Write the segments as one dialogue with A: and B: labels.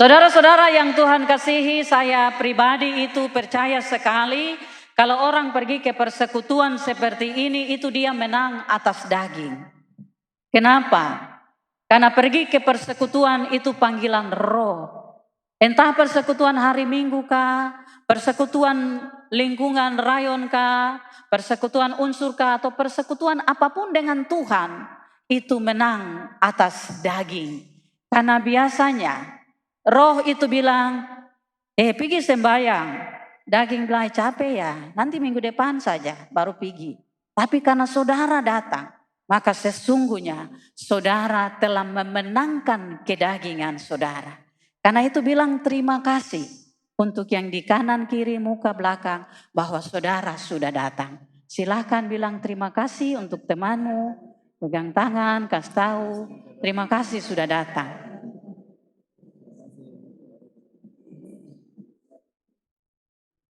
A: Saudara-saudara yang Tuhan kasihi, saya pribadi itu percaya sekali kalau orang pergi ke persekutuan seperti ini itu dia menang atas daging. Kenapa? Karena pergi ke persekutuan itu panggilan roh. Entah persekutuan hari Minggu kah, persekutuan lingkungan rayon kah, persekutuan unsur kah, atau persekutuan apapun dengan Tuhan, itu menang atas daging. Karena biasanya roh itu bilang, pergi sembahyang. Daging bilang capek ya, nanti minggu depan saja baru pergi. Tapi karena saudara datang, maka sesungguhnya saudara telah memenangkan kedagingan saudara. Karena itu bilang terima kasih untuk yang di kanan, kiri, muka, belakang, bahwa saudara sudah datang. Silakan bilang terima kasih untuk temanmu, pegang tangan, kasih tahu, terima kasih sudah datang.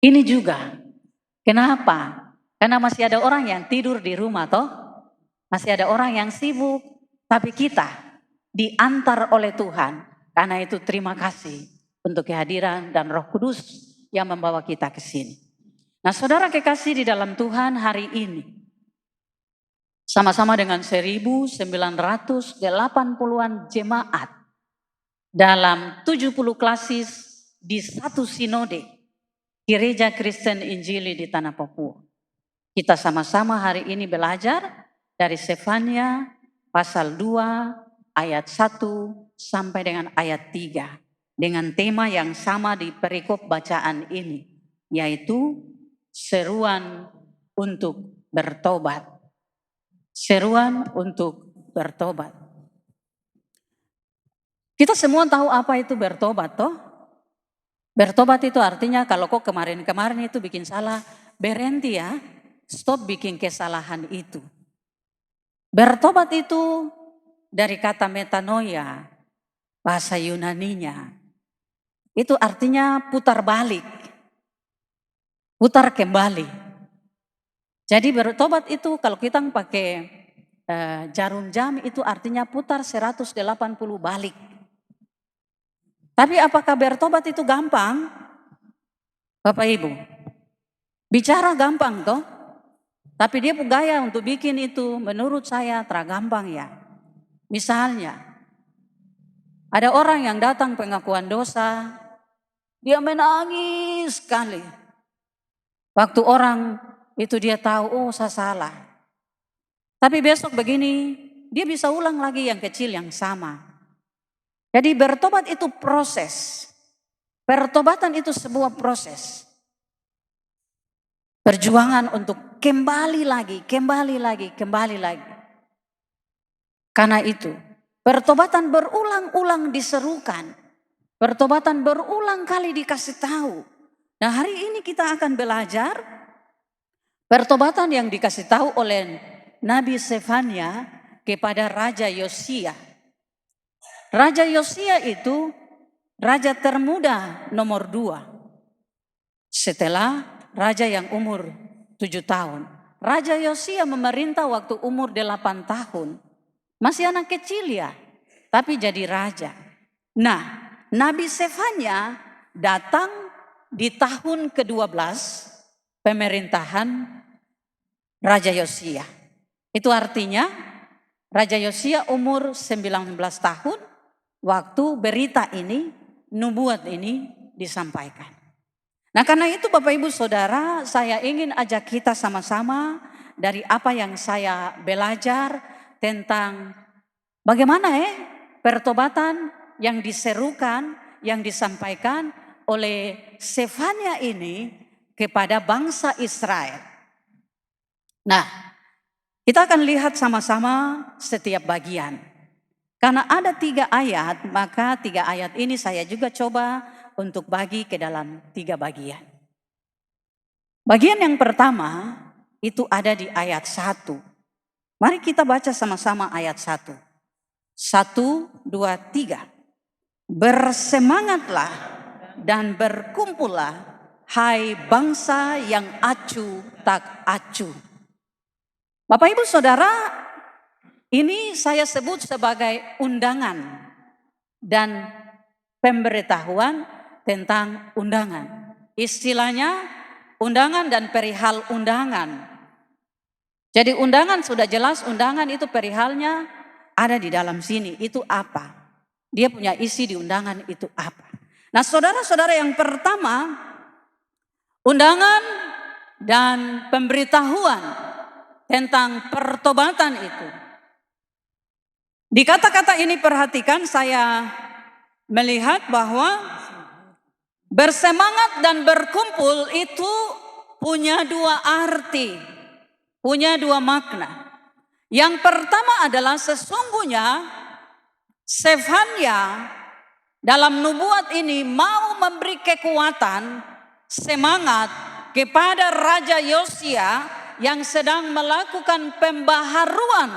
A: Ini juga, kenapa? Karena masih ada orang yang tidur di rumah toh, masih ada orang yang sibuk, tapi kita diantar oleh Tuhan. Karena itu terima kasih untuk kehadiran dan Roh Kudus yang membawa kita ke sini. Nah, saudara kekasih di dalam Tuhan, hari ini sama-sama dengan 1980-an jemaat dalam 70 klasis di satu sinode Gereja Kristen Injili di Tanah Papua. Kita sama-sama hari ini belajar dari Sefanya pasal 2 ayat 1 sampai dengan ayat 3. Dengan tema yang sama di perikop bacaan ini, yaitu seruan untuk bertobat. Seruan untuk bertobat. Kita semua tahu apa itu bertobat toh? Bertobat itu artinya kalau kok kemarin-kemarin itu bikin salah, berhenti ya, stop bikin kesalahan itu. Bertobat itu dari kata metanoia, bahasa Yunaninya. Itu artinya putar balik, putar kembali. Jadi bertobat itu kalau kita pakai jarum jam itu artinya putar 180 balik. Tapi apakah bertobat itu gampang? Bapak Ibu, bicara gampang toh, tapi dia gaya untuk bikin itu menurut saya tergampang ya. Misalnya, ada orang yang datang pengakuan dosa, dia menangis sekali. Waktu orang itu dia tahu, oh saya salah. Tapi besok begini, dia bisa ulang lagi yang kecil yang sama. Jadi bertobat itu proses. Pertobatan itu sebuah proses. Perjuangan untuk kembali lagi. Karena itu, pertobatan berulang-ulang diserukan. Pertobatan berulang kali dikasih tahu. Nah, hari ini kita akan belajar pertobatan yang dikasih tahu oleh Nabi Sefanya kepada Raja Yosia. Raja Yosia itu raja termuda nomor 2. Setelah raja yang umur 7 tahun. Raja Yosia memerintah waktu umur 8 tahun. Masih anak kecil ya, tapi jadi raja. Nah, Nabi Sefanya datang di tahun ke-12 pemerintahan Raja Yosia. Itu artinya Raja Yosia umur 19 tahun waktu berita ini, nubuat ini disampaikan. Nah, karena itu Bapak Ibu Saudara, saya ingin ajak kita sama-sama dari apa yang saya belajar tentang bagaimana pertobatan yang diserukan, yang disampaikan oleh Sefanya ini kepada bangsa Israel. Nah, kita akan lihat sama-sama setiap bagian. Karena ada 3 ayat, maka 3 ayat ini saya juga coba untuk bagi ke dalam 3 bagian. Bagian yang pertama itu ada di ayat 1. Mari kita baca sama-sama ayat 1. 1, 2, 3. Bersemangatlah dan berkumpullah, hai bangsa yang acuh tak acuh. Bapak Ibu Saudara, ini saya sebut sebagai undangan dan pemberitahuan tentang undangan. Istilahnya undangan dan perihal undangan. Jadi undangan sudah jelas, undangan itu perihalnya ada di dalam sini. Itu apa? Dia punya isi di undangan itu apa? Nah, saudara-saudara, yang pertama, undangan dan pemberitahuan tentang pertobatan itu. Di kata-kata ini perhatikan, saya melihat bahwa bersemangat dan berkumpul itu punya dua arti, punya dua makna. Yang pertama adalah sesungguhnya Sefania dalam nubuat ini mau memberi kekuatan, semangat kepada Raja Yosia yang sedang melakukan pembaharuan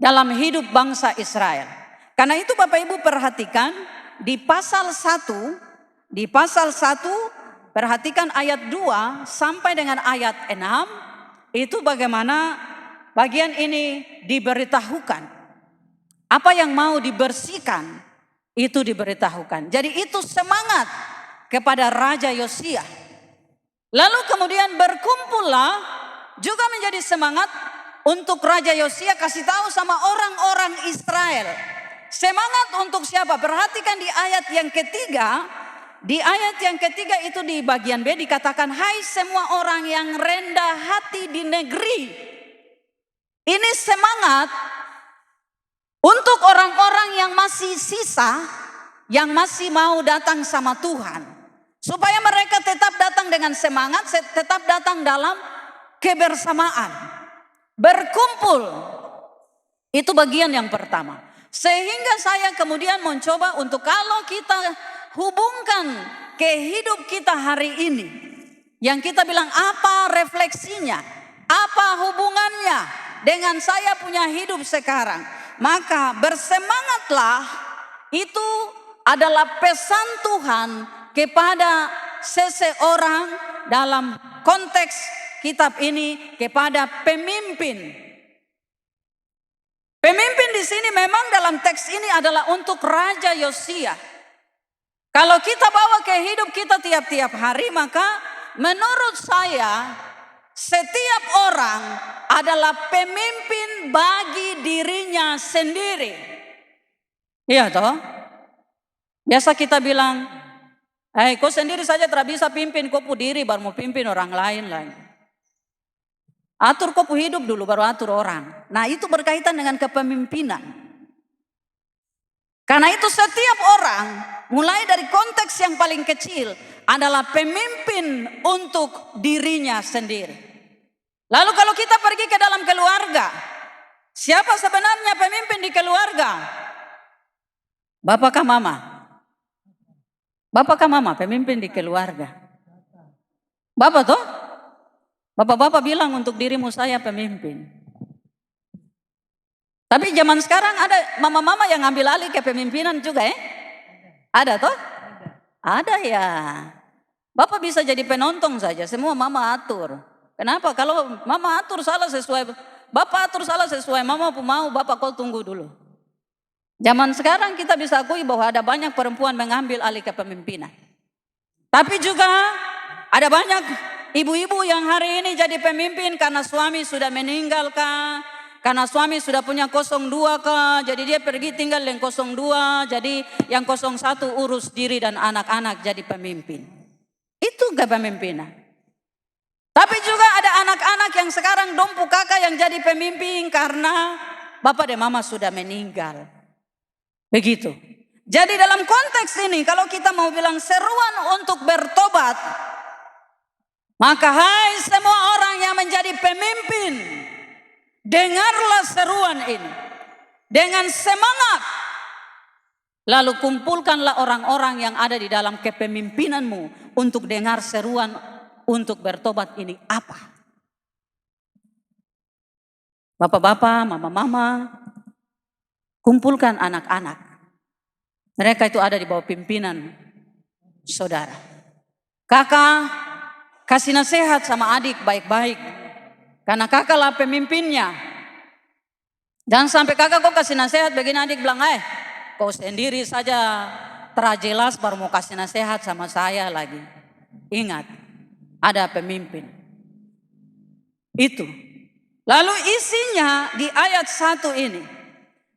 A: dalam hidup bangsa Israel. Karena itu Bapak Ibu perhatikan di pasal 1, perhatikan ayat 2 sampai dengan ayat 6, itu bagaimana bagian ini diberitahukan. Apa yang mau dibersihkan itu diberitahukan. Jadi itu semangat kepada Raja Yosia. Lalu kemudian berkumpullah juga menjadi semangat untuk Raja Yosia kasih tahu sama orang-orang Israel. Semangat untuk siapa? Perhatikan di ayat yang ketiga. Di ayat yang ketiga itu di bagian B dikatakan, hai semua orang yang rendah hati di negeri. Ini semangat untuk orang-orang yang masih sisa, yang masih mau datang sama Tuhan. Supaya mereka tetap datang dengan semangat, tetap datang dalam kebersamaan. Berkumpul, itu bagian yang pertama. Sehingga saya kemudian mencoba untuk kalau kita hubungkan ke hidup kita hari ini. Yang kita bilang apa refleksinya, apa hubungannya dengan saya punya hidup sekarang. Maka bersemangatlah itu adalah pesan Tuhan kepada seseorang dalam konteks kitab ini kepada pemimpin. Pemimpin di sini memang dalam teks ini adalah untuk Raja Yosia. Kalau kita bawa ke hidup kita tiap-tiap hari, maka menurut saya setiap orang adalah pemimpin bagi dirinya sendiri. Iya toh? Biasa kita bilang, kau sendiri saja tidak bisa pimpin, kau pu diri baru mau pimpin orang lain lagi. Atur kau pu hidup dulu baru atur orang. Nah itu berkaitan dengan kepemimpinan. Karena itu setiap orang mulai dari konteks yang paling kecil adalah pemimpin untuk dirinya sendiri. Lalu kalau kita pergi ke dalam keluarga, siapa sebenarnya pemimpin di keluarga? Bapak kah mama? Bapak kah mama pemimpin di keluarga? Bapak toh? Bapak-bapak bilang untuk dirimu saya pemimpin. Tapi zaman sekarang ada mama-mama yang ambil alih kepemimpinan juga Ada toh? Ada ya. Bapak bisa jadi penonton saja, semua mama atur. Kenapa? Kalau mama atur salah sesuai, bapak atur salah sesuai mama mau, bapak kau tunggu dulu. Zaman sekarang kita bisa akui bahwa ada banyak perempuan mengambil alih kepemimpinan. Tapi juga ada banyak ibu-ibu yang hari ini jadi pemimpin karena suami sudah meninggal kah? Karena suami sudah punya 02 kah? Jadi dia pergi tinggal yang 02, jadi yang 01 urus diri dan anak-anak jadi pemimpin. Itu kepemimpinan. Tapi juga ada anak-anak yang sekarang dompu kakak yang jadi pemimpin karena bapak dan mama sudah meninggal. Begitu. Jadi dalam konteks ini kalau kita mau bilang seruan untuk bertobat, maka hai semua orang yang menjadi pemimpin, dengarlah seruan ini dengan semangat. Lalu kumpulkanlah orang-orang yang ada di dalam kepemimpinanmu untuk dengar seruan untuk bertobat ini apa. Bapak-bapak, mama-mama, kumpulkan anak-anak. Mereka itu ada di bawah pimpinan saudara. Kakak, kasih nasihat sama adik baik-baik. Karena kakaklah pemimpinnya. Jangan sampai kakak kok kasih nasihat begini adik bilang, kau sendiri saja jelas baru mau kasih nasihat sama saya lagi. Ingat, ada pemimpin. Itu. Lalu isinya di ayat 1 ini.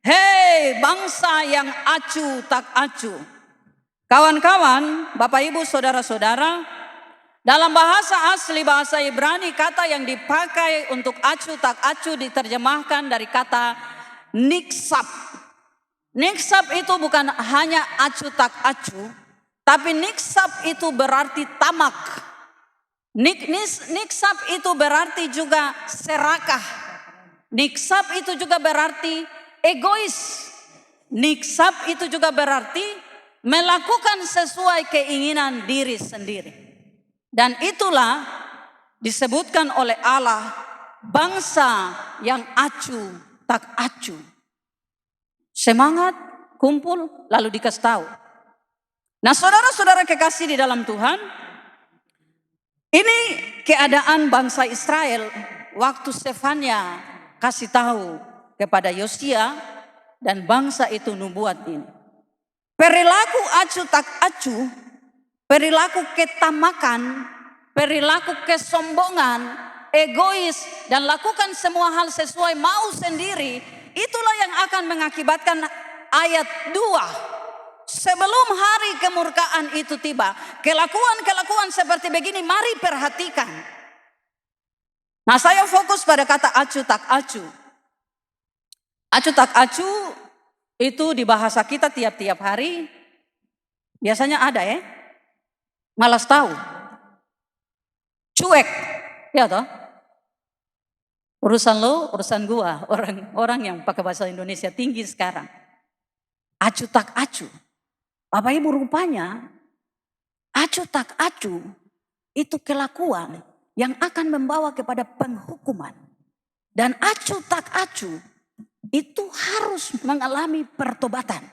A: Hei bangsa yang acuh tak acuh. Kawan-kawan, Bapak Ibu, saudara-saudara, dalam bahasa asli bahasa Ibrani kata yang dipakai untuk acuh tak acuh diterjemahkan dari kata niksab. Niksab itu bukan hanya acuh tak acuh, tapi niksab itu berarti tamak. Niksab itu berarti juga serakah. Niksab itu juga berarti egois. Niksab itu juga berarti melakukan sesuai keinginan diri sendiri. Dan itulah disebutkan oleh Allah bangsa yang acuh tak acuh. Semangat, kumpul, lalu dikasih tahu. Nah saudara-saudara kekasih di dalam Tuhan, ini keadaan bangsa Israel waktu Sefanya kasih tahu kepada Yosia dan bangsa itu nubuat ini. Perilaku acuh tak acuh, perilaku ketamakan, perilaku kesombongan, egois, dan lakukan semua hal sesuai mau sendiri, itulah yang akan mengakibatkan ayat 2. Sebelum hari kemurkaan itu tiba, kelakuan-kelakuan seperti begini mari perhatikan. Nah saya fokus pada kata acuh tak acuh. Acuh tak acuh itu di bahasa kita tiap-tiap hari biasanya ada ya. Malas tahu, cuek, ya toh. Urusan lo, urusan gua, orang yang pakai bahasa Indonesia tinggi sekarang. Acuh tak acuh. Bapak Ibu rupanya, acuh tak acuh itu kelakuan yang akan membawa kepada penghukuman. Dan acuh tak acuh itu harus mengalami pertobatan.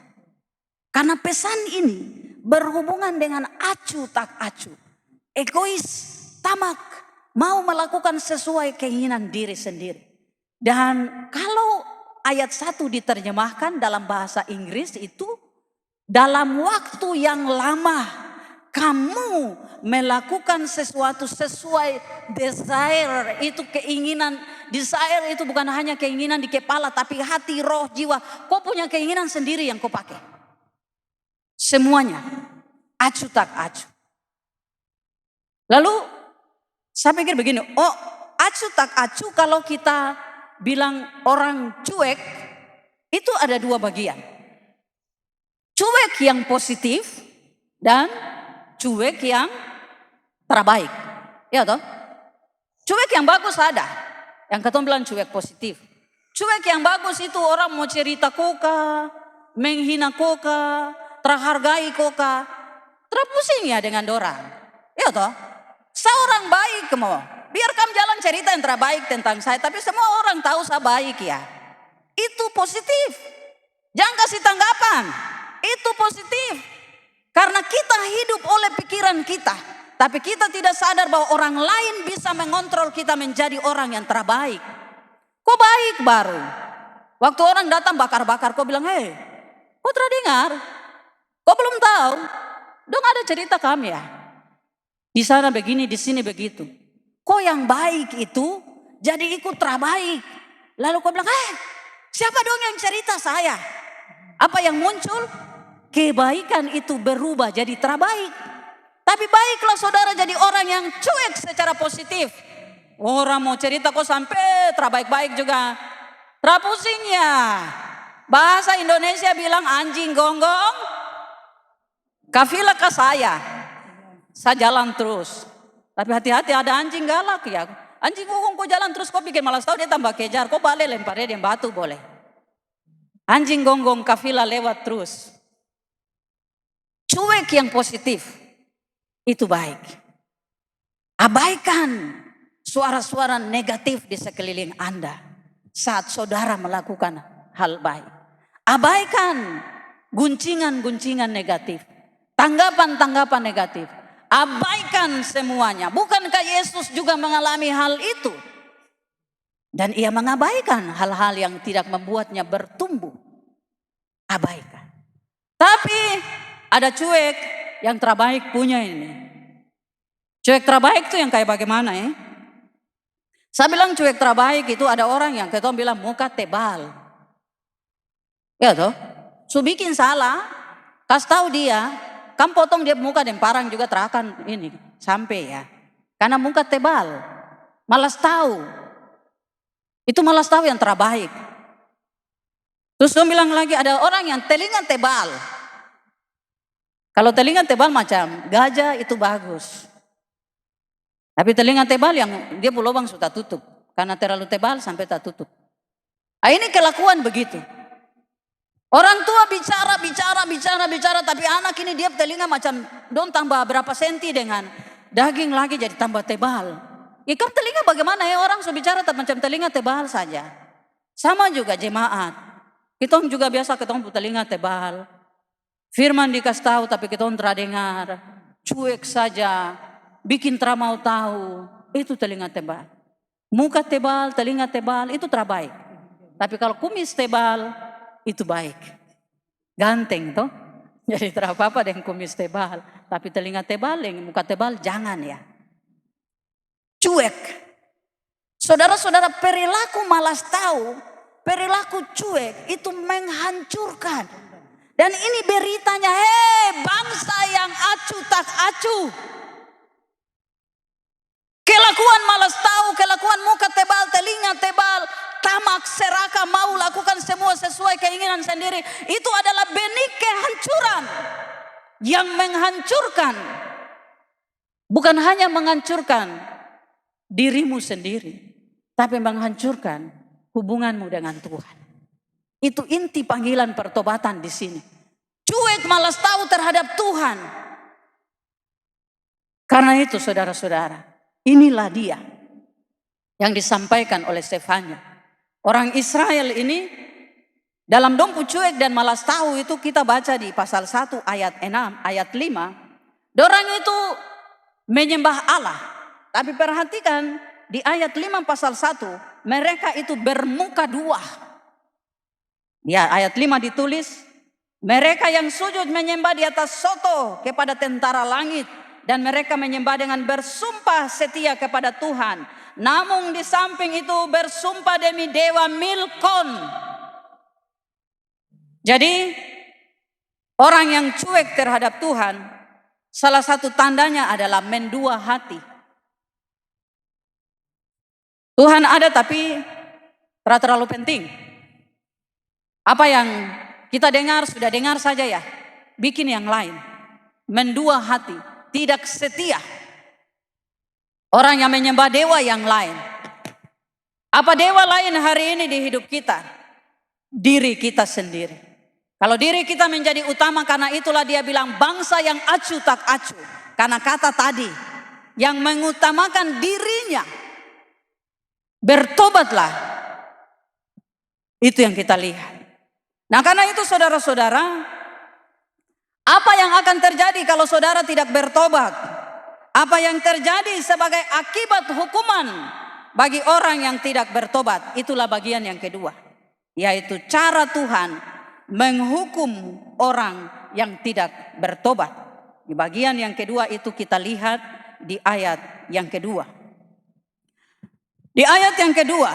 A: Karena pesan ini berhubungan dengan acuh tak acuh. Egois, tamak, mau melakukan sesuai keinginan diri sendiri. Dan kalau ayat 1 diterjemahkan dalam bahasa Inggris itu, dalam waktu yang lama kamu melakukan sesuatu sesuai desire, itu keinginan. Desire itu bukan hanya keinginan di kepala, tapi hati, roh, jiwa. Kau punya keinginan sendiri yang kau pakai. Semuanya acuh tak acuh. Lalu saya pikir begini, oh acuh tak acuh kalau kita bilang orang cuek, itu ada 2 bagian. Cuek yang positif dan cuek yang terbaik. Ya toh? Cuek yang bagus ada. Yang ketemu bilang cuek positif. Cuek yang bagus itu orang mau cerita koka, menghina koka, terhargai koka, terpusing ya dengan dorang. Ya toh? Seorang baik mau. Biar kamu jalan cerita yang terbaik tentang saya, tapi semua orang tahu saya baik ya. Itu positif. Jangan kasih tanggapan. Itu positif. Karena kita hidup oleh pikiran kita. Tapi kita tidak sadar bahwa orang lain bisa mengontrol kita menjadi orang yang terbaik. Kok baik baru? Waktu orang datang bakar-bakar, kau bilang, hei, kau terdengar? Kau belum tahu? Dong ada cerita kami ya. Di sana begini, di sini begitu. Kau yang baik itu jadi ikut terbaik. Lalu kau bilang, siapa dong yang cerita saya? Apa yang muncul? Kebaikan itu berubah jadi terbaik. Tapi baiklah saudara jadi orang yang cuek secara positif. Orang mau cerita kok sampai terbaik-baik juga. Terpusing ya. Bahasa Indonesia bilang anjing gonggong. Kafilah ke saya. Saya jalan terus. Tapi hati-hati ada anjing galak ya. Anjing gonggong kok jalan terus kok bikin malas tahu dia tambah kejar. Kok balik lempar dia batu boleh. Anjing gonggong kafilah lewat terus. Cuek yang positif itu baik. Abaikan suara-suara negatif di sekeliling Anda saat saudara melakukan hal baik. Abaikan guncingan-guncingan negatif, tanggapan-tanggapan negatif. Abaikan semuanya. Bukankah Yesus juga mengalami hal itu? Dan ia mengabaikan hal-hal yang tidak membuatnya bertumbuh. Abaikan. Tapi ada cuek yang terbaik punya ini. Cuek terbaik itu yang kayak bagaimana ya? Saya bilang cuek terbaik itu ada orang yang kita bilang muka tebal. Ya toh? So bikin salah, kasih tahu dia, kamu potong dia muka dan parang juga terakan ini sampai ya. Karena muka tebal, malas tahu. Itu malas tahu yang terbaik. Terus dia bilang lagi ada orang yang telinga tebal. Kalau telinga tebal macam gajah itu bagus. Tapi telinga tebal yang dia lubang sudah tutup. Karena terlalu tebal sampai tak tutup. Nah, ini kelakuan begitu. Orang tua bicara, tapi anak ini dia telinga macam dong tambah berapa senti dengan daging lagi jadi tambah tebal. Ikan telinga bagaimana ya orang so bicara macam telinga tebal saja. Sama juga jemaat. Kita juga biasa ketemu telinga tebal. Firman dikasih tahu tapi kita tidak dengar. Cuek saja. Bikin mau tahu. Itu telinga tebal. Muka tebal, telinga tebal itu terbaik. Tapi kalau kumis tebal itu baik. Ganteng toh. Jadi tidak apa-apa dengan kumis tebal. Tapi telinga tebal, dengan muka tebal jangan ya. Cuek. Saudara-saudara perilaku malas tahu. Perilaku cuek itu menghancurkan. Dan ini beritanya, bangsa yang acuh tak acuh. Kelakuan malas tahu, kelakuan muka tebal, telinga tebal, tamak, serakah, mau lakukan semua sesuai keinginan sendiri. Itu adalah benih kehancuran yang menghancurkan. Bukan hanya menghancurkan dirimu sendiri, tapi menghancurkan hubunganmu dengan Tuhan. Itu inti panggilan pertobatan di sini. Cuek malas tahu terhadap Tuhan. Karena itu saudara-saudara, inilah dia yang disampaikan oleh Stefania. Orang Israel ini dalam dompu cuek dan malas tahu itu kita baca di pasal 1 ayat 6, ayat 5. Dorang itu menyembah Allah. Tapi perhatikan di ayat 5 pasal 1, mereka itu bermuka dua. Ya, ayat 5 ditulis, mereka yang sujud menyembah di atas soto kepada tentara langit. Dan mereka menyembah dengan bersumpah setia kepada Tuhan. Namun di samping itu bersumpah demi dewa Milkon. Jadi orang yang cuek terhadap Tuhan, salah satu tandanya adalah mendua hati. Tuhan ada tapi tidak terlalu penting. Apa yang kita dengar, sudah dengar saja ya. Bikin yang lain. Mendua hati. Tidak setia. Orang yang menyembah dewa yang lain. Apa dewa lain hari ini di hidup kita? Diri kita sendiri. Kalau diri kita menjadi utama, karena itulah dia bilang bangsa yang acuh tak acuh. Karena kata tadi, yang mengutamakan dirinya. Bertobatlah. Itu yang kita lihat. Nah karena itu saudara-saudara, apa yang akan terjadi kalau saudara tidak bertobat? Apa yang terjadi sebagai akibat hukuman bagi orang yang tidak bertobat? Itulah bagian yang kedua. Yaitu cara Tuhan menghukum orang yang tidak bertobat. Di bagian yang kedua itu kita lihat di ayat yang kedua. Di ayat yang kedua,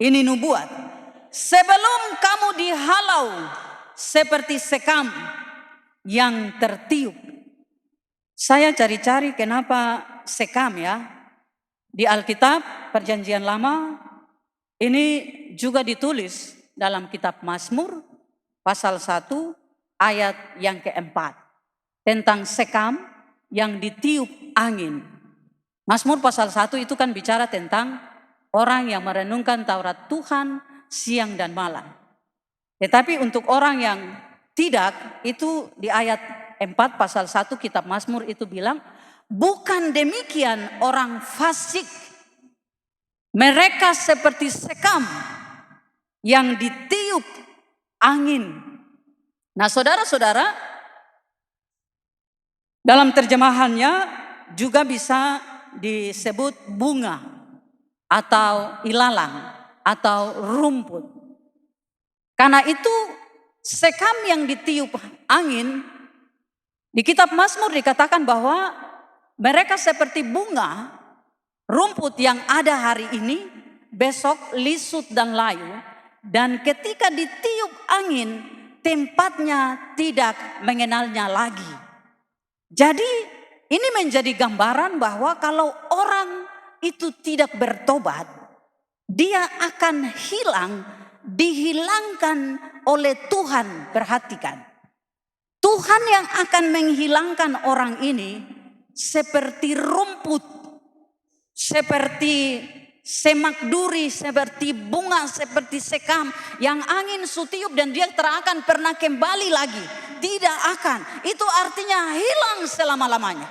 A: ini nubuat. Sebelum kamu dihalau seperti sekam yang tertiup. Saya cari-cari kenapa sekam ya. Di Alkitab Perjanjian Lama ini juga ditulis dalam kitab Mazmur pasal 1 ayat yang keempat. Tentang sekam yang ditiup angin. Mazmur pasal 1 itu kan bicara tentang orang yang merenungkan Taurat Tuhan siang dan malam. Tetapi untuk orang yang tidak, itu di ayat 4 pasal 1 kitab Mazmur itu bilang, bukan demikian orang fasik. Mereka seperti sekam yang ditiup angin. Nah saudara-saudara, dalam terjemahannya juga bisa disebut bunga atau ilalang atau rumput. Karena itu sekam yang ditiup angin Di kitab Mazmur dikatakan bahwa mereka seperti bunga rumput yang ada hari ini, besok lisut dan layu, dan ketika ditiup angin tempatnya tidak mengenalnya lagi. Jadi ini menjadi gambaran bahwa kalau orang itu tidak bertobat, dia akan hilang, dihilangkan oleh Tuhan. Perhatikan, Tuhan yang akan menghilangkan orang ini seperti rumput, seperti semak duri, seperti bunga, seperti sekam yang angin sutiup dan dia tak akan pernah kembali lagi. Tidak akan. Itu artinya hilang selama-lamanya.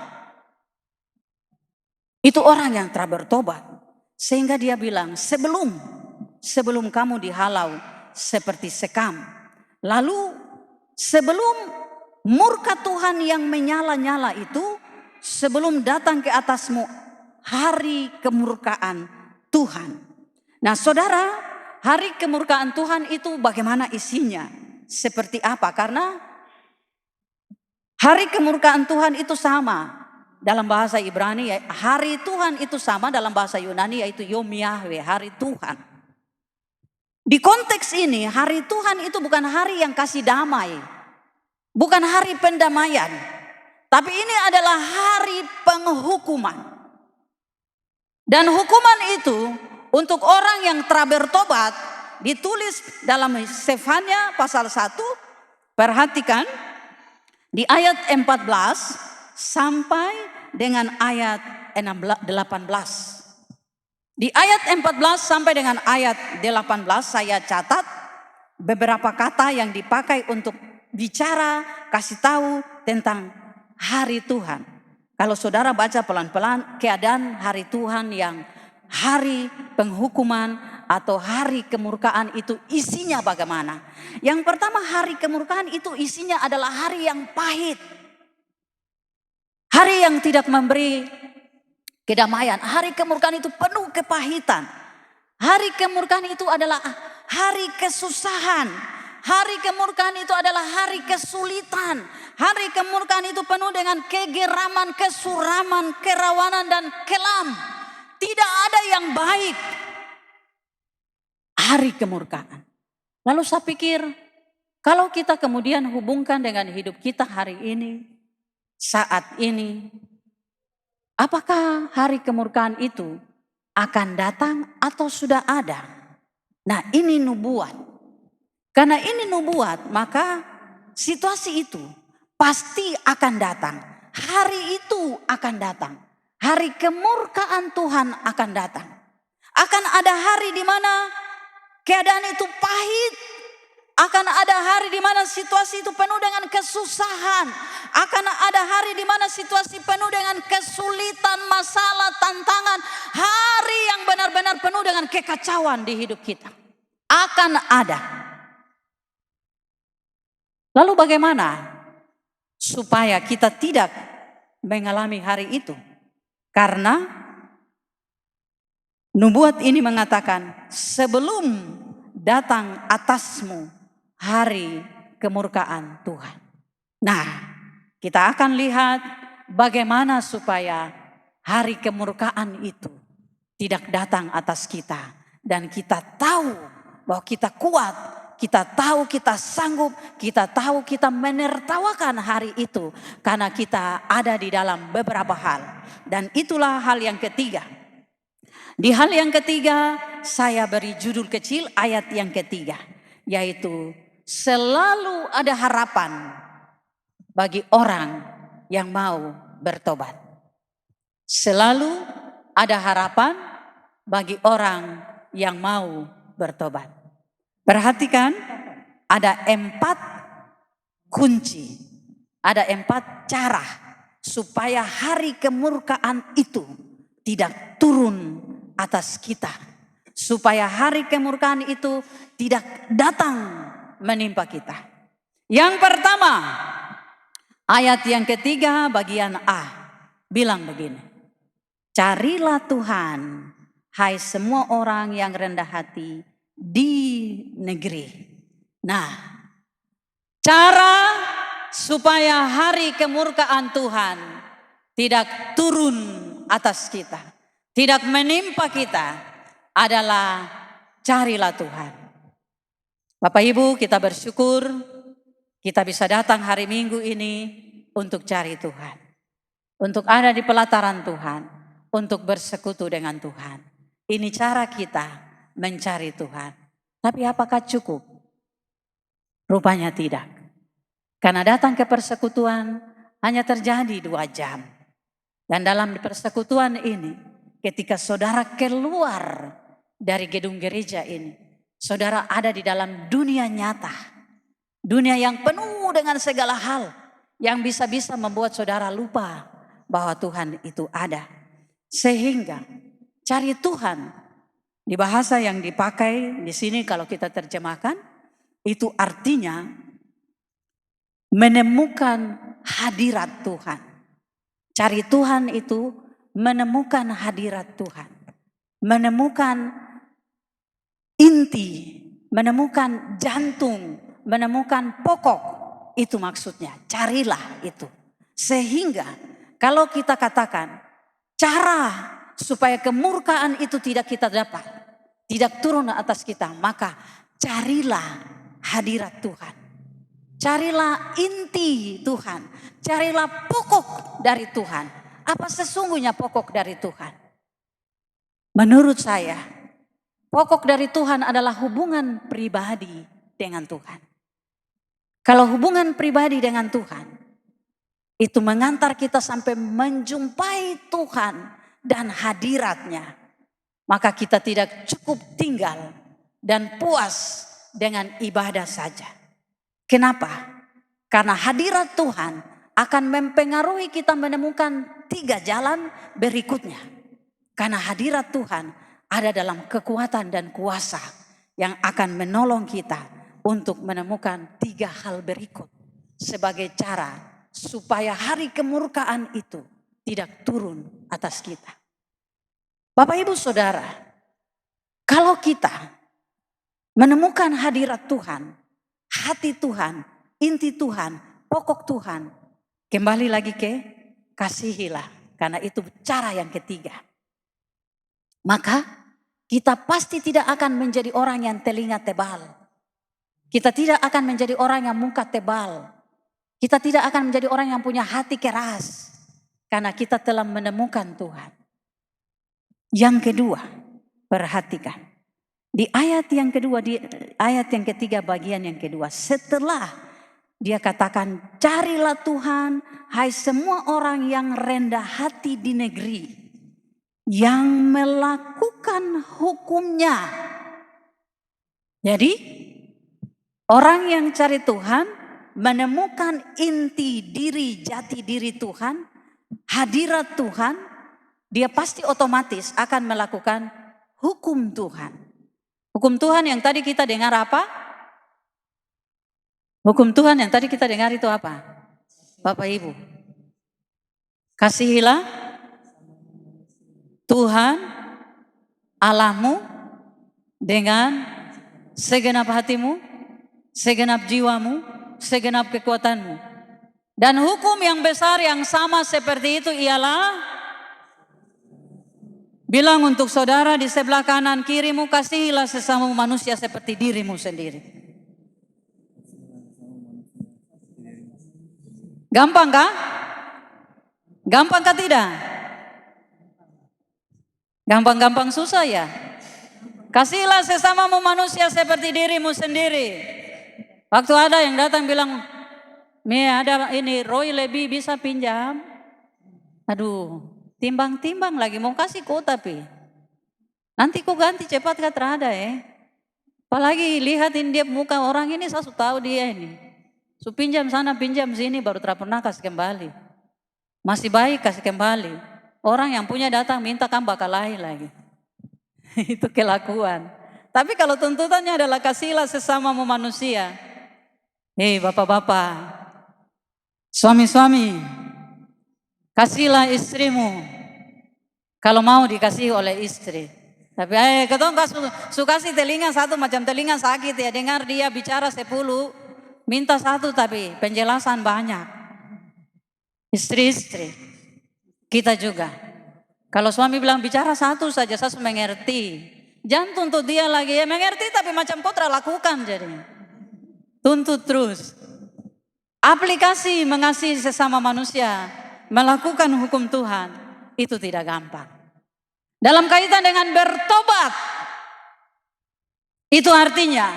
A: Itu orang yang telah bertobat. Sehingga dia bilang, sebelum kamu dihalau seperti sekam. Lalu sebelum murka Tuhan yang menyala-nyala itu, sebelum datang ke atasmu hari kemurkaan Tuhan. Nah saudara, hari kemurkaan Tuhan itu bagaimana isinya? Seperti apa? Karena hari kemurkaan Tuhan itu sama dalam bahasa Ibrani, hari Tuhan itu sama dalam bahasa Yunani yaitu Yom Yahweh, hari Tuhan. Di konteks ini hari Tuhan itu bukan hari yang kasih damai, bukan hari pendamaian, tapi ini adalah hari penghukuman. Dan hukuman itu untuk orang yang telah bertobat ditulis dalam Sefanya pasal 1. Perhatikan di ayat 14 sampai dengan ayat 18. Di ayat 14 sampai dengan ayat 18 saya catat beberapa kata yang dipakai untuk bicara, kasih tahu tentang hari Tuhan. Kalau saudara baca pelan-pelan keadaan hari Tuhan yang hari penghukuman atau hari kemurkaan itu isinya bagaimana. Yang pertama, hari kemurkaan itu isinya adalah hari yang pahit. Hari yang tidak memberi kedamaian. Hari kemurkaan itu penuh kepahitan. Hari kemurkaan itu adalah hari kesusahan. Hari kemurkaan itu adalah hari kesulitan. Hari kemurkaan itu penuh dengan kegeraman, kesuraman, kerawanan dan kelam. Tidak ada yang baik. Hari kemurkaan. Lalu saya pikir, kalau kita kemudian hubungkan dengan hidup kita hari ini, saat ini, apakah hari kemurkaan itu akan datang atau sudah ada? Nah, ini nubuat. Karena ini nubuat, maka situasi itu pasti akan datang. Hari itu akan datang. Hari kemurkaan Tuhan akan datang. Akan ada hari di mana keadaan itu pahit. Akan ada hari di mana situasi itu penuh dengan kesusahan. Akan ada hari di mana situasi penuh dengan kesulitan, masalah, tantangan. Hari yang benar-benar penuh dengan kekacauan di hidup kita. Akan ada. Lalu bagaimana supaya kita tidak mengalami hari itu? Karena nubuat ini mengatakan sebelum datang atasmu hari kemurkaan Tuhan. Nah, kita akan lihat bagaimana supaya hari kemurkaan itu tidak datang atas kita. Dan kita tahu bahwa kita kuat. Kita tahu kita sanggup, kita tahu kita menertawakan hari itu. Karena kita ada di dalam beberapa hal. Dan itulah hal yang ketiga. Di hal yang ketiga saya beri judul kecil ayat yang ketiga. Yaitu selalu ada harapan bagi orang yang mau bertobat. Selalu ada harapan bagi orang yang mau bertobat. Perhatikan, ada 4 kunci, ada 4 cara supaya hari kemurkaan itu tidak turun atas kita. Supaya hari kemurkaan itu tidak datang menimpa kita. Yang pertama, ayat yang ketiga bagian A, bilang begini. Carilah Tuhan, hai semua orang yang rendah hati di negeri. Nah, cara supaya hari kemurkaan Tuhan tidak turun atas kita, tidak menimpa kita, adalah carilah Tuhan. Bapak Ibu, kita bersyukur kita bisa datang hari Minggu ini untuk cari Tuhan, untuk ada di pelataran Tuhan, untuk bersekutu dengan Tuhan. Ini cara kita mencari Tuhan. Tapi apakah cukup? Rupanya tidak. Karena datang ke persekutuan hanya terjadi 2 jam. Dan dalam persekutuan ini, ketika saudara keluar dari gedung gereja ini, saudara ada di dalam dunia nyata. Dunia yang penuh dengan segala hal yang bisa-bisa membuat saudara lupa bahwa Tuhan itu ada. Sehingga cari Tuhan di bahasa yang dipakai di sini kalau kita terjemahkan, itu artinya menemukan hadirat Tuhan. Cari Tuhan itu menemukan hadirat Tuhan. Menemukan inti, menemukan jantung, menemukan pokok. Itu maksudnya, carilah itu. Sehingga kalau kita katakan cara supaya kemurkaan itu tidak kita dapat, tidak turun atas kita, maka carilah hadirat Tuhan. Carilah inti Tuhan. Carilah pokok dari Tuhan. Apa sesungguhnya pokok dari Tuhan? Menurut saya, pokok dari Tuhan adalah hubungan pribadi dengan Tuhan. Kalau hubungan pribadi dengan Tuhan, itu mengantar kita sampai menjumpai Tuhan dan hadiratnya. Maka kita tidak cukup tinggal dan puas dengan ibadah saja. Kenapa? Karena hadirat Tuhan akan mempengaruhi kita menemukan 3 jalan berikutnya. Karena hadirat Tuhan ada dalam kekuatan dan kuasa yang akan menolong kita untuk menemukan 3 hal berikut. Sebagai cara supaya hari kemurkaan itu tidak turun atas kita. Bapak Ibu Saudara, kalau kita menemukan hadirat Tuhan, hati Tuhan, inti Tuhan, pokok Tuhan, kembali lagi ke kasihilah, karena itu cara yang ketiga. Maka kita pasti tidak akan menjadi orang yang telinga tebal. Kita tidak akan menjadi orang yang muka tebal. Kita tidak akan menjadi orang yang punya hati keras. Karena kita telah menemukan Tuhan. Yang kedua, perhatikan. Di ayat yang kedua, di ayat yang ketiga bagian yang kedua. Setelah dia katakan, carilah Tuhan, hai semua orang yang rendah hati di negeri. Yang melakukan hukumnya. Jadi, orang yang cari Tuhan, menemukan inti diri, jati diri Tuhan, hadirat Tuhan, dia pasti otomatis akan melakukan hukum Tuhan. Hukum Tuhan yang tadi kita dengar apa? Hukum Tuhan yang tadi kita dengar itu apa? Bapak Ibu. Kasihilah Tuhan Allahmu dengan segenap hatimu, segenap jiwamu, segenap kekuatanmu. Dan hukum yang besar yang sama seperti itu ialah, bilang untuk saudara di sebelah kanan kirimu, kasihilah sesama manusia seperti dirimu sendiri. Gampang kah? Gampang kah tidak? Gampang-gampang susah ya. Kasihilah sesamamu manusia seperti dirimu sendiri. Waktu ada yang datang bilang, ada ini Roy lebih bisa pinjam. Aduh, timbang-timbang lagi mau kasih kau tapi. Nanti kau ganti cepat kah terada ya. Apalagi lihatin dia muka orang ini, saya sudah tahu dia ini. Su pinjam sana pinjam sini baru pernah kasih kembali. Masih baik kasih kembali. Orang yang punya datang minta kan bakal lain lagi. Itu kelakuan. Tapi kalau tuntutannya adalah kasihilah sesamamu manusia. Hei bapak-bapak, suami-suami, kasihilah istrimu kalau mau dikasihi oleh istri. Tapi ketong kasih telinga satu macam telinga sakit ya, dengar dia bicara 10 minta satu tapi penjelasan banyak. Istri-istri, kita juga. Kalau suami bilang bicara satu saja, saya mengerti. Jangan tuntut dia lagi, ya mengerti tapi macam kau lakukan jadinya. Tuntut terus. Aplikasi mengasihi sesama manusia, melakukan hukum Tuhan, itu tidak gampang. Dalam kaitan dengan bertobat, itu artinya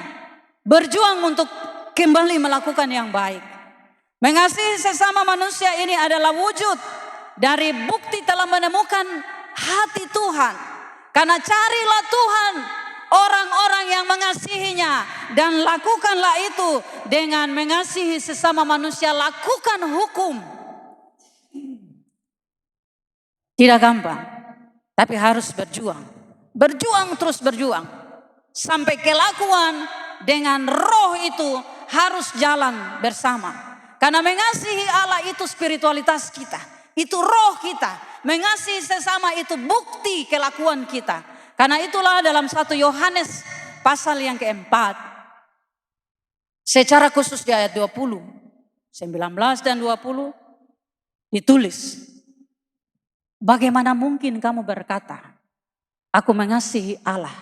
A: berjuang untuk kembali melakukan yang baik. Mengasihi sesama manusia ini adalah wujud dari bukti telah menemukan hati Tuhan. Karena carilah Tuhan orang-orang yang mengasihinya dan lakukanlah itu dengan mengasihi sesama manusia. Lakukan hukum. Tidak gampang, tapi harus berjuang. Berjuang terus berjuang. Sampai kelakuan dengan roh itu harus jalan bersama. Karena mengasihi Allah itu spiritualitas kita. Itu roh kita. Mengasihi sesama itu bukti kelakuan kita. Karena itulah dalam 1 Yohanes pasal yang keempat. Secara khusus di ayat 20. 19 dan 20 ditulis. Bagaimana mungkin kamu berkata, aku mengasihi Allah,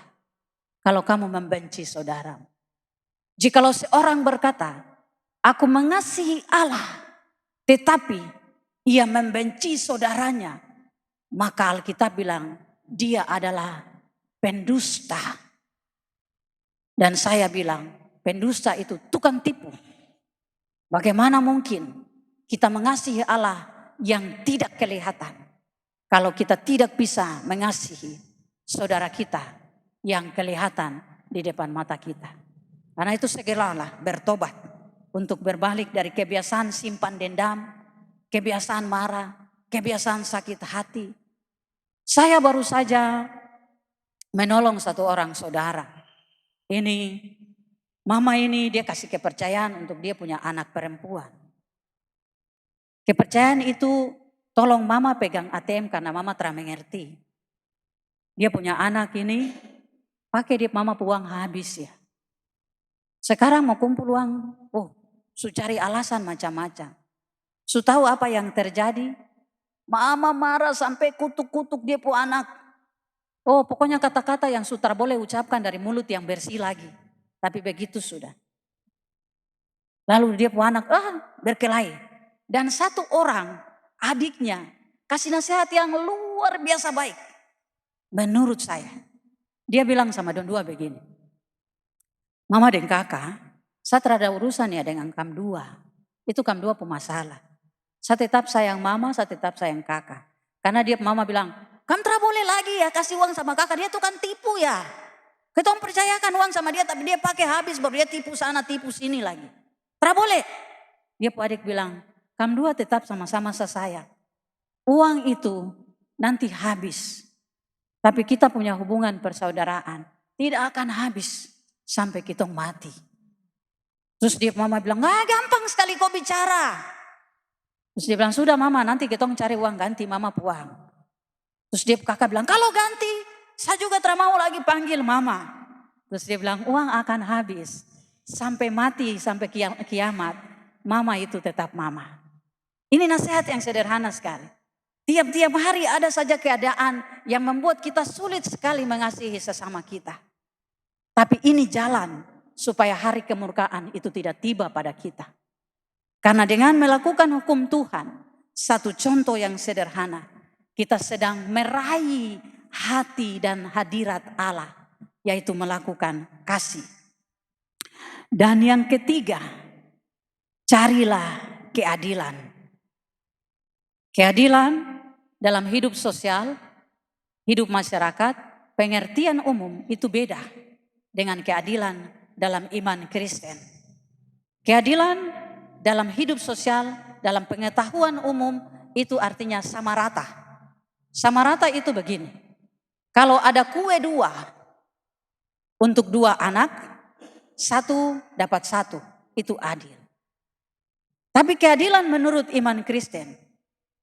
A: kalau kamu membenci saudaramu. Jikalau seorang berkata, aku mengasihi Allah, tetapi ia membenci saudaranya, maka Alkitab bilang dia adalah pendusta. Dan saya bilang pendusta itu tukang tipu. Bagaimana mungkin kita mengasihi Allah yang tidak kelihatan, kalau kita tidak bisa mengasihi saudara kita yang kelihatan di depan mata kita. Karena itu segeralah bertobat untuk berbalik dari kebiasaan simpan dendam, kebiasaan marah, kebiasaan sakit hati. Saya baru saja menolong satu orang saudara. Ini mama ini dia kasih kepercayaan untuk dia punya anak perempuan. Kepercayaan itu tolong mama pegang ATM karena mama telah mengerti. Dia punya anak ini pakai dia mama uang habis ya. Sekarang mau kumpul uang, su cari alasan macam-macam. Su tahu apa yang terjadi? Mama marah sampai kutuk-kutuk dia pu anak. Pokoknya kata-kata yang su tak boleh ucapkan dari mulut yang bersih lagi. Tapi begitu sudah. Lalu dia pu anak, berkelahi. Dan satu orang, adiknya, kasih nasihat yang luar biasa baik. Menurut saya. Dia bilang sama dua begini. Mama dan kakak, saya terada urusan ya dengan kam dua. Itu kam dua pemasalah. Saya tetap sayang mama, saya tetap sayang kakak. Karena dia mama bilang, kam tidak boleh lagi ya kasih uang sama kakak. Dia tuh kan tipu ya. Kita percayakan uang sama dia tapi dia pakai habis baru dia tipu sana tipu sini lagi. Tidak boleh. Dia adik bilang, kam dua tetap sama-sama saya sayang. Uang itu nanti habis. Tapi kita punya hubungan persaudaraan. Tidak akan habis sampai kita mati. Terus dia mama bilang, gampang sekali kau bicara. Terus dia bilang, sudah mama nanti kita cari uang ganti mama puang. Terus dia kakak bilang, kalau ganti saya juga tidak mau lagi panggil mama. Terus dia bilang, uang akan habis. Sampai mati, sampai kiamat. Mama itu tetap mama. Ini nasihat yang sederhana sekali. Tiap-tiap hari ada saja keadaan yang membuat kita sulit sekali mengasihi sesama kita. Tapi ini jalan supaya hari kemurkaan itu tidak tiba pada kita. Karena dengan melakukan hukum Tuhan, satu contoh yang sederhana, kita sedang meraih hati dan hadirat Allah, yaitu melakukan kasih. Dan yang ketiga, carilah keadilan. Keadilan dalam hidup sosial, hidup masyarakat, pengertian umum itu beda dengan keadilan dalam iman Kristen. Keadilan dalam hidup sosial, dalam pengetahuan umum itu artinya sama rata. Sama rata itu begini. Kalau ada kue 2 untuk 2 anak, 1 dapat 1, itu adil. Tapi keadilan menurut iman Kristen,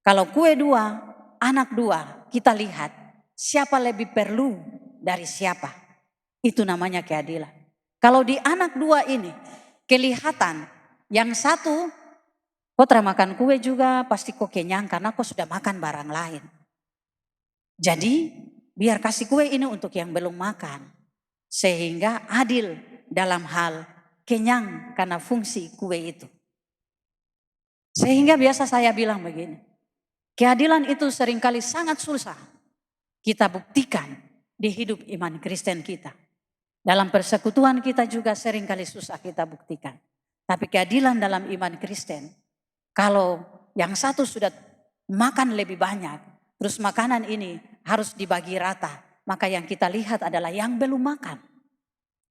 A: kalau kue 2, anak 2, kita lihat siapa lebih perlu dari siapa. Itu namanya keadilan. Kalau di anak 2 ini kelihatan Yang satu, kau makan kue juga pasti kau kenyang karena kau sudah makan barang lain. Jadi biar kasih kue ini untuk yang belum makan. Sehingga adil dalam hal kenyang karena fungsi kue itu. Sehingga biasa saya bilang begini, keadilan itu seringkali sangat susah kita buktikan di hidup iman Kristen kita. Dalam persekutuan kita juga seringkali susah kita buktikan. Tapi keadilan dalam iman Kristen, kalau yang satu sudah makan lebih banyak, terus makanan ini harus dibagi rata, maka yang kita lihat adalah yang belum makan.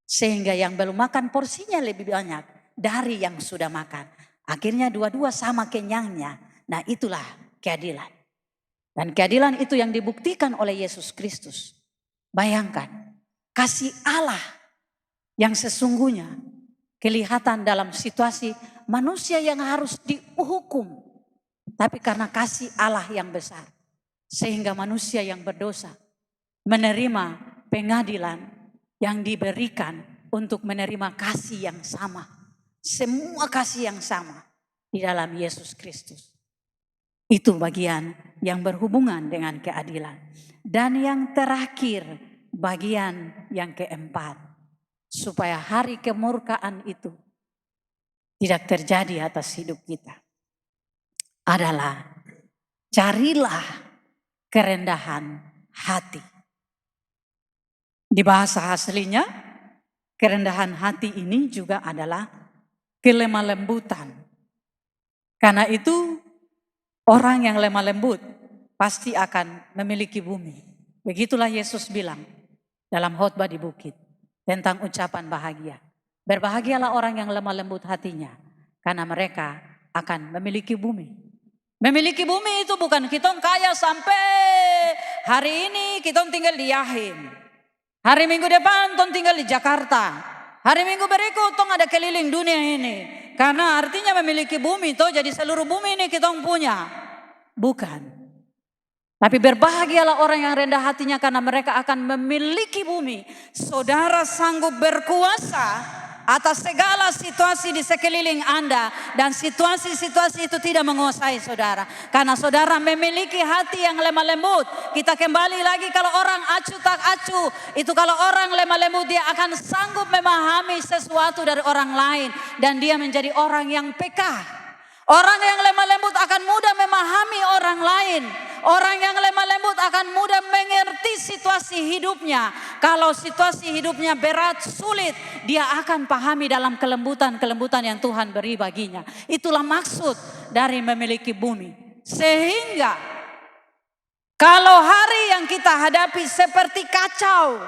A: Sehingga yang belum makan porsinya lebih banyak dari yang sudah makan. Akhirnya dua-dua sama kenyangnya. Nah itulah keadilan. Dan keadilan itu yang dibuktikan oleh Yesus Kristus. Bayangkan, kasih Allah yang sesungguhnya kelihatan dalam situasi manusia yang harus dihukum. Tapi karena kasih Allah yang besar, sehingga manusia yang berdosa menerima pengadilan yang diberikan untuk menerima kasih yang sama. Semua kasih yang sama di dalam Yesus Kristus. Itu bagian yang berhubungan dengan keadilan. Dan yang terakhir, bagian yang keempat. Supaya hari kemurkaan itu tidak terjadi atas hidup kita. Adalah carilah kerendahan hati. Di bahasa aslinya, kerendahan hati ini juga adalah kelemah lembutan. Karena itu orang yang lemah lembut pasti akan memiliki bumi. Begitulah Yesus bilang dalam khotbah di bukit tentang ucapan bahagia. Berbahagialah orang yang lemah lembut hatinya karena mereka akan memiliki bumi. Memiliki bumi itu bukan kita kaya sampai hari ini kita tinggal di Yahim. Hari minggu depan kita tinggal di Jakarta. Hari minggu berikut tong ada keliling dunia ini. Karena artinya memiliki bumi toh jadi seluruh bumi ini kita punya. Bukan. Tapi berbahagialah orang yang rendah hatinya karena mereka akan memiliki bumi. Saudara sanggup berkuasa atas segala situasi di sekeliling Anda. Dan situasi-situasi itu tidak menguasai saudara. Karena saudara memiliki hati yang lemah lembut. Kita kembali lagi kalau orang acuh tak acuh. Itu kalau orang lemah lembut dia akan sanggup memahami sesuatu dari orang lain. Dan dia menjadi orang yang peka. Orang yang lemah lembut akan mudah memahami orang lain. Orang yang lemah lembut akan mudah mengerti situasi hidupnya. Kalau situasi hidupnya berat, sulit, dia akan pahami dalam kelembutan-kelembutan yang Tuhan beri baginya. Itulah maksud dari memiliki bumi. Sehingga kalau hari yang kita hadapi seperti kacau,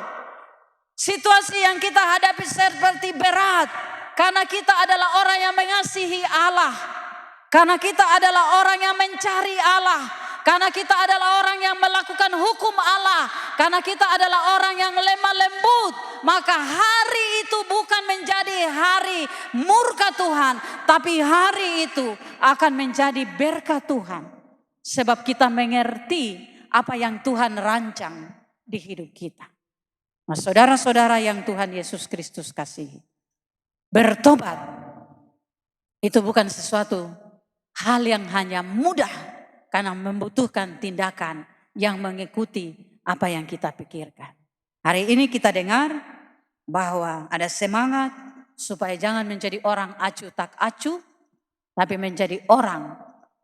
A: situasi yang kita hadapi seperti berat, karena kita adalah orang yang mengasihi Allah. Karena kita adalah orang yang mencari Allah. Karena kita adalah orang yang melakukan hukum Allah. Karena kita adalah orang yang lemah lembut. Maka hari itu bukan menjadi hari murka Tuhan. Tapi hari itu akan menjadi berkat Tuhan. Sebab kita mengerti apa yang Tuhan rancang di hidup kita. Nah saudara-saudara yang Tuhan Yesus Kristus kasihi. Bertobat itu bukan sesuatu hal yang hanya mudah karena membutuhkan tindakan yang mengikuti apa yang kita pikirkan. Hari ini kita dengar bahwa ada semangat supaya jangan menjadi orang acuh tak acuh, tapi menjadi orang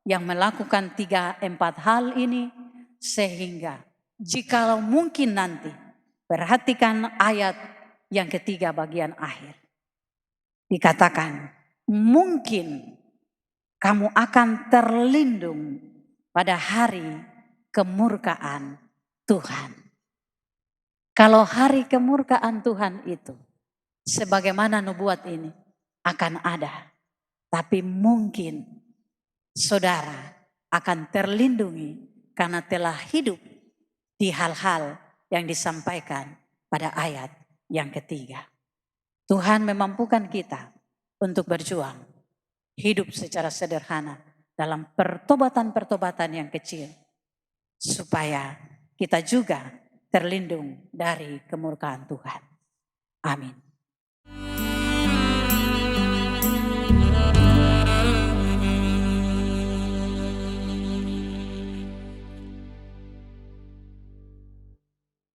A: yang melakukan 3-4 hal ini sehingga jikalau mungkin nanti perhatikan ayat yang ketiga bagian akhir. Dikatakan mungkin kamu akan terlindung pada hari kemurkaan Tuhan. Kalau hari kemurkaan Tuhan itu, sebagaimana nubuat ini akan ada. Tapi mungkin saudara akan terlindungi karena telah hidup di hal-hal yang disampaikan pada ayat yang ketiga. Tuhan memampukan kita untuk berjuang. Hidup secara sederhana dalam pertobatan-pertobatan yang kecil. Supaya kita juga terlindung dari kemurkaan Tuhan. Amin.